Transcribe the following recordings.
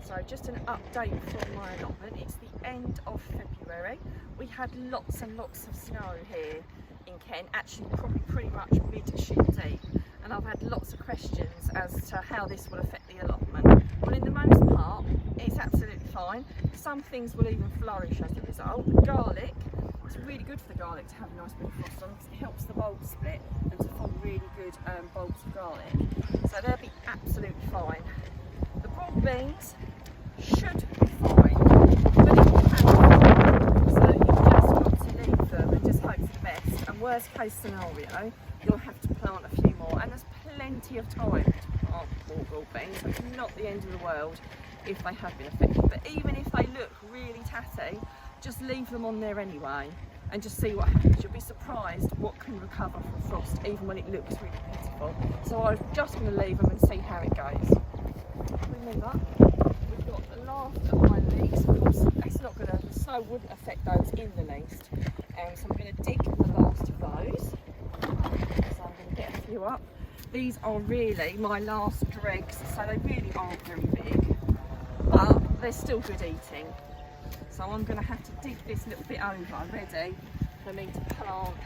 So just an update from my allotment. It's the end of February. We had lots and lots of snow here in Kent, actually probably pretty much mid-shin deep, and I've had lots of questions as to how this will affect the allotment. Well, in the most part, it's absolutely fine. Some things will even flourish as a result. The garlic, it's really good for the garlic to have a nice bit of frost on because it helps the bulb split and to form really good bulbs of garlic. So they'll be absolutely fine. The broad beans should be fine, but it will happen. So you've just got to leave them and just hope for the best. And worst case scenario, you'll have to plant a few more, and there's plenty of time to plant more broad beans. So it's not the end of the world if they have been affected. But even if they look really tatty, just leave them on there anyway and just see what happens. You'll be surprised what can recover from frost even when it looks really pitiful. So I'm just going to leave them and see how it goes. Remember, we've got the last of my leeks. Of course, that's not going to, the snow wouldn't affect those in the least. So I'm going to dig the last of those. So I'm going to get a few up. These are really my last dregs, so they really aren't very big, but they're still good eating. So I'm going to have to dig this little bit over ready for me to plant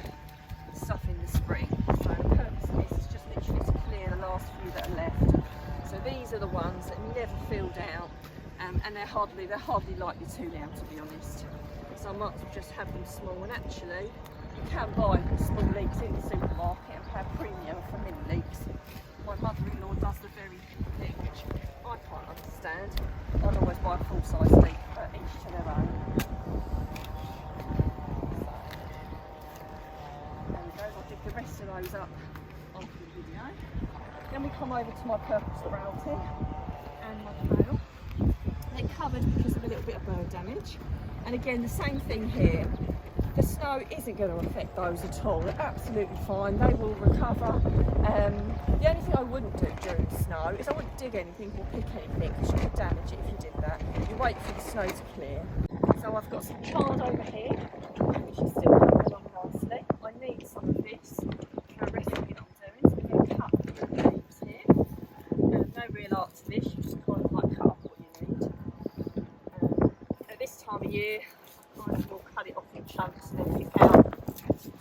stuff in the spring. So the purpose of this is just literally to clear the last few that are left. So these are the ones that never filled out, and they're hardly likely to now, to be honest. So I might as well just have them small. And actually, you can buy small leeks in the supermarket and pay a premium for mini leeks. My mother-in-law does the very thing, which I can't understand. I'd always buy a full-size leek, but each to their own. So, there we go. I'll dig the rest of those up after the video. Then we come over to my purple sprouting and my kale. They're covered because of a little bit of bird damage. And again, the same thing here. The snow isn't going to affect those at all. They're absolutely fine. They will recover. The only thing I wouldn't do during the snow is I wouldn't dig anything or pick anything because you could damage it if you did that. You wait for the snow to clear. So I've got some chard over here, which is still coming along nicely. I need some of this for a recipe that I'm doing. So we're going to cut the leaves here. No real art to this. You just kind of like cut up what you need. At this time of year, I will cut it off in chunks and then pick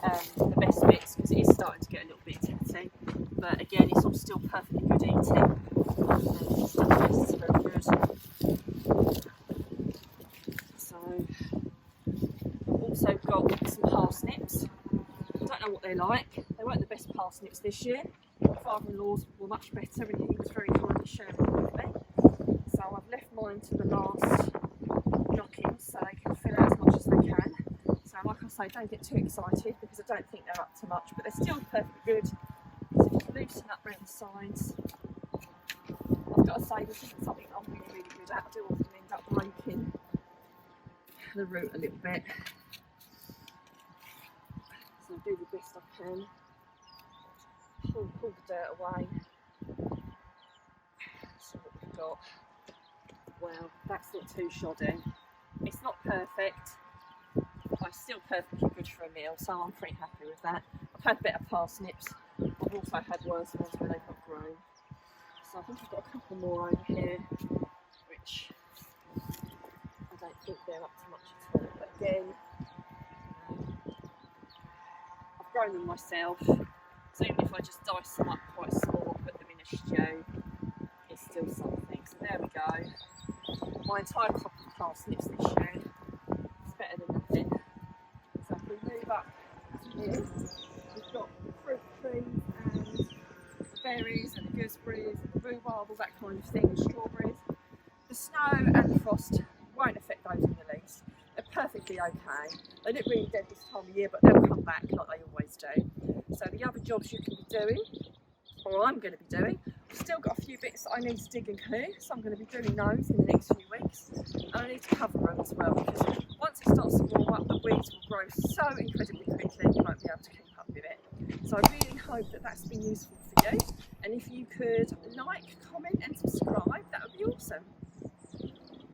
out the best bits because it is starting to get a little bit tatty. But again, it's all still perfectly good eating. It's very good. So I've also got some parsnips. I don't know what they're like. They weren't the best parsnips this year. My father-in-law's were much better and he was very kind to share them with me. So I've left mine to the last knockings so they can fill out as much as they can. So like I say, don't get too excited because I don't think they're up to much, but they're still perfectly good. So just loosen up around the sides. I've got to say, this isn't something I'm really good at. I do often end up breaking the root a little bit. So I'll do the best I can. Pull the dirt away. So what we've got. Well, that's not too shoddy. It's not perfect, but it's still perfectly good for a meal, so I'm pretty happy with that. I've had better parsnips. I've also had worse ones where they've not grown. So I think I've got a couple more over here, which I don't think they're up to much at all. But again, I've grown them myself, so even if I just dice them up quite small and put them in a stew, it's still something. So there we go. My entire crop of parsnips this year is better than nothing. So if we move up here, we've got fruit trees and berries and gooseberries and rhubarb, all that kind of thing, and strawberries. The snow and the frost won't affect those in the least. They're perfectly okay. They look really dead this time of year, but they'll come back like they always do. So the other jobs you can be doing, or I'm going to be doing, I've still got a few bits that I need to dig and clear, so I'm going to be doing those in the next few weeks. And I need to cover them as well, because once it starts to warm up, the weeds will grow so incredibly quickly you won't be able to keep up with it. So I really hope that that's been useful for you, and if you could like, comment and subscribe, that would be awesome.